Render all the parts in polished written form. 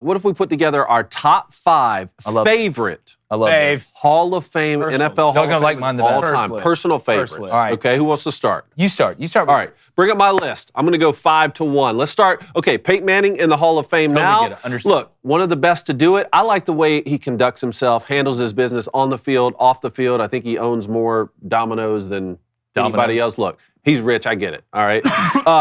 What if we put together our top 5 favorite I love this. Hall of Fame, NFL Hall Y'all of gonna Fame like mine the all best. time. Personal favorites. All right. Okay, who wants to start? You start. All right, bring up my list. I'm going to go 5 to 1. Let's start. Okay, Peyton Manning in the Hall of Fame now. Get it. Understand. Look, one of the best to do it. I like the way he conducts himself, handles his business on the field, off the field. I think he owns more dominoes than anybody else. Look, he's rich. I get it. All right.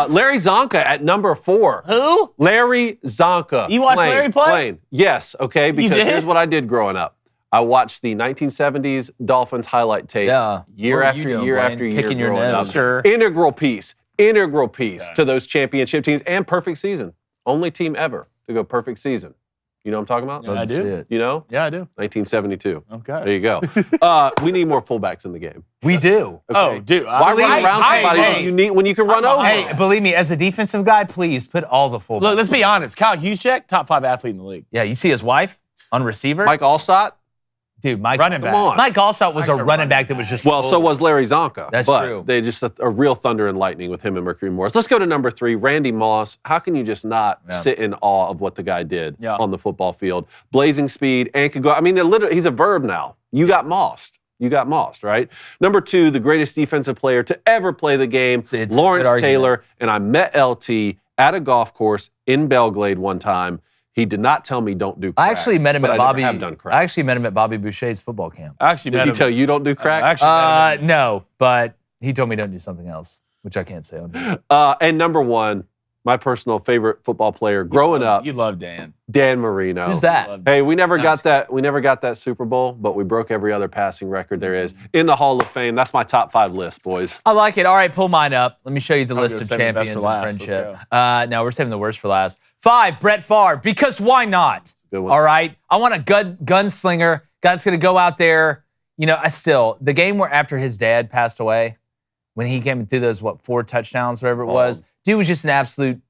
Larry Zonka at number 4. Who? Larry Zonka. You watched Larry play? Yes, okay, because did? here's what I did growing up. I watched the 1970s Dolphins highlight tape year after year after year picking your growing nose. up. Sure. Integral piece to those championship teams and perfect season. Only team ever to go perfect season. You know what I'm talking about? Yeah, I do. You know? Yeah, I do. 1972. Okay. There you go. We need more fullbacks in the game. We do. Okay. Oh, dude. Why run around somebody when you need when you can run over? Hey, believe me, as a defensive guy, please put all the fullbacks. Look, let's be honest. Kyle Juszczyk, top 5 athlete in the league. Yeah, you see his wife on receiver? Mike Allstott? Dude, Mike. Running back. Come on. Mike Allstott was Mike's a a running back that was just. Well, so was Larry Zonka. That's but true. They just a real thunder and lightning with him and Mercury Morris. Let's go to number 3, Randy Moss. How can you just not sit in awe of what the guy did on the football field? Blazing speed and could go. I mean, he's a verb now. You got mossed. You got mossed, right? Number 2, the greatest defensive player to ever play the game, It's Lawrence Taylor. And I met LT at a golf course in Belgrade one time. He did not tell me don't do crack. I actually met him at Bobby. Have done crack. I actually met him at Bobby Boucher's football camp. I actually Did met he him. tell you don't do crack? No, but he told me don't do something else, which I can't say on here. And number 1, my personal favorite football player growing up, You love Dan. Dan Marino. Who's that? Hey, we never got that. We never got that Super Bowl, but we broke every other passing record there is in the Hall of Fame. That's my top 5 list, boys. I like it. All right, pull mine up. Let me show you the list gonna of save the best champions for and last. friendship. Let's No, we're saving the worst for last. 5, Brett Favre, because why not? Good one. All right, I want a gunslinger, guy that's going to go out there. You know, the game where after his dad passed away, when he came through those 4 touchdowns, whatever it was, dude was just an absolute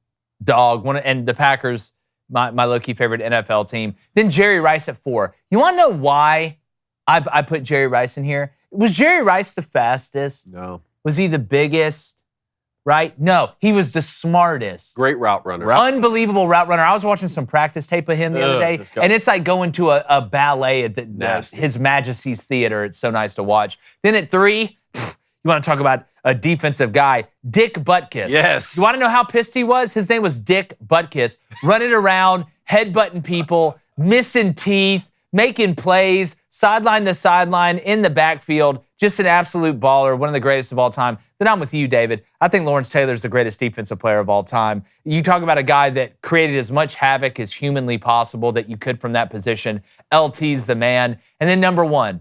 dog. And the Packers, my low-key favorite NFL team. Then Jerry Rice at 4. You want to know why I put Jerry Rice in here? Was Jerry Rice the fastest? No. Was he the biggest? Right? No, he was the smartest. Great route runner. Unbelievable route runner. I was watching some practice tape of him the other day, disgusting. and it's like going to a ballet at Nasty. His Majesty's Theater. It's so nice to watch. Then at 3, you want to talk about a defensive guy, Dick Butkus. Yes. You want to know how pissed he was? His name was Dick Butkus, running around, headbutting people, missing teeth, making plays, sideline to sideline, in the backfield. Just an absolute baller, one of the greatest of all time. Then I'm with you, David. I think Lawrence Taylor's the greatest defensive player of all time. You talk about a guy that created as much havoc as humanly possible that you could from that position. LT's the man. And then number 1,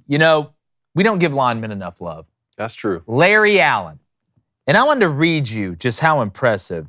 you know, we don't give linemen enough love. That's true. Larry Allen. And I wanted to read you just how impressive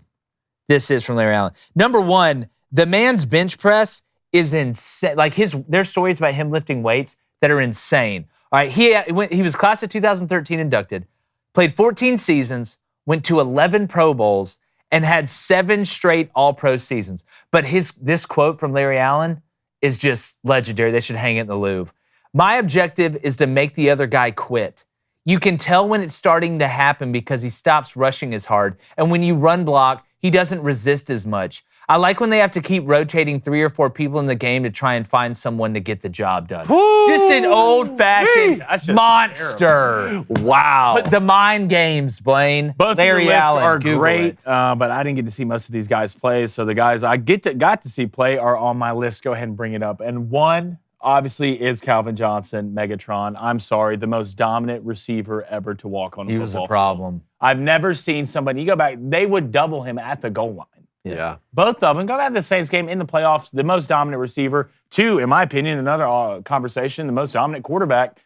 this is from Larry Allen. Number 1, the man's bench press is insane. Like there's stories about him lifting weights that are insane. All right, he was class of 2013 inducted, played 14 seasons, went to 11 Pro Bowls, and had 7 straight All-Pro seasons. But this quote from Larry Allen is just legendary. They should hang it in the Louvre. My objective is to make the other guy quit. You can tell when it's starting to happen because he stops rushing as hard. And when you run block, he doesn't resist as much. I like when they have to keep rotating 3 or 4 people in the game to try and find someone to get the job done. Just an old-fashioned monster. Wow. But the mind games, Blaine. Both Larry of the lists Allen are Google great, it. but I didn't get to see most of these guys play. So the guys I got to see play are on my list. Go ahead and bring it up. And 1, obviously, is Calvin Johnson, Megatron. I'm sorry, the most dominant receiver ever to walk on a He football was a field. problem. I've never seen somebody, you go back, they would double him at the goal line. Yeah. Both of them. Go back to the Saints game in the playoffs, the most dominant receiver. 2, in my opinion, another conversation, the most dominant cornerback,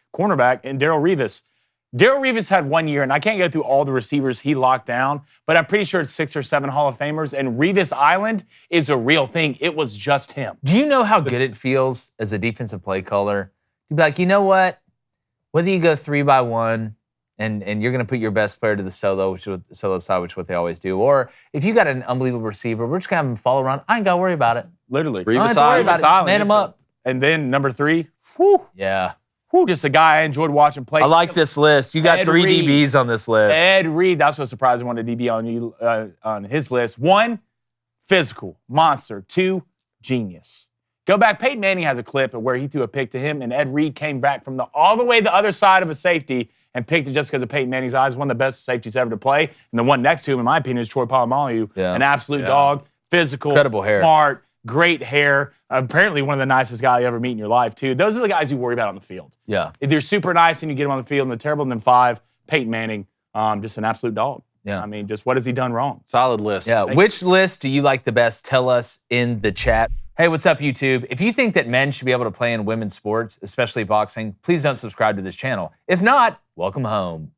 and Darrelle Revis. Darrelle Revis had 1 year, and I can't go through all the receivers he locked down, but I'm pretty sure it's 6 or 7 Hall of Famers, and Revis Island is a real thing. It was just him. Do you know how good it feels as a defensive play caller to be like, you know what? Whether you go 3-by-1 and you're going to put your best player to the solo side, which is what they always do, or if you got an unbelievable receiver, we're just going to have him follow around. I ain't got to worry about it. Literally. I don't have to worry about it. Just man him up. And then number 3, whew, Yeah. just a guy I enjoyed watching play. I like this list. You got Ed 3 Reed. DBs on this list. Ed Reed, that's so surprising. One a DB on his list. 1, physical monster. 2, genius. Go back. Peyton Manning has a clip of where he threw a pick to him, and Ed Reed came back from all the way the other side of a safety and picked it just because of Peyton Manning's eyes. One of the best safeties ever to play. And the one next to him, in my opinion, is Troy Polamalu, an absolute dog, physical, incredible hair, smart, great hair. Apparently one of the nicest guys you ever meet in your life, too. Those are the guys you worry about on the field. Yeah. If you're super nice and you get them on the field and they're terrible, and then 5, Peyton Manning, just an absolute dog. Yeah. I mean, just what has he done wrong? Solid list. Yeah. Which list do you like the best? Tell us in the chat. Hey, what's up, YouTube? If you think that men should be able to play in women's sports, especially boxing, please don't subscribe to this channel. If not, welcome home.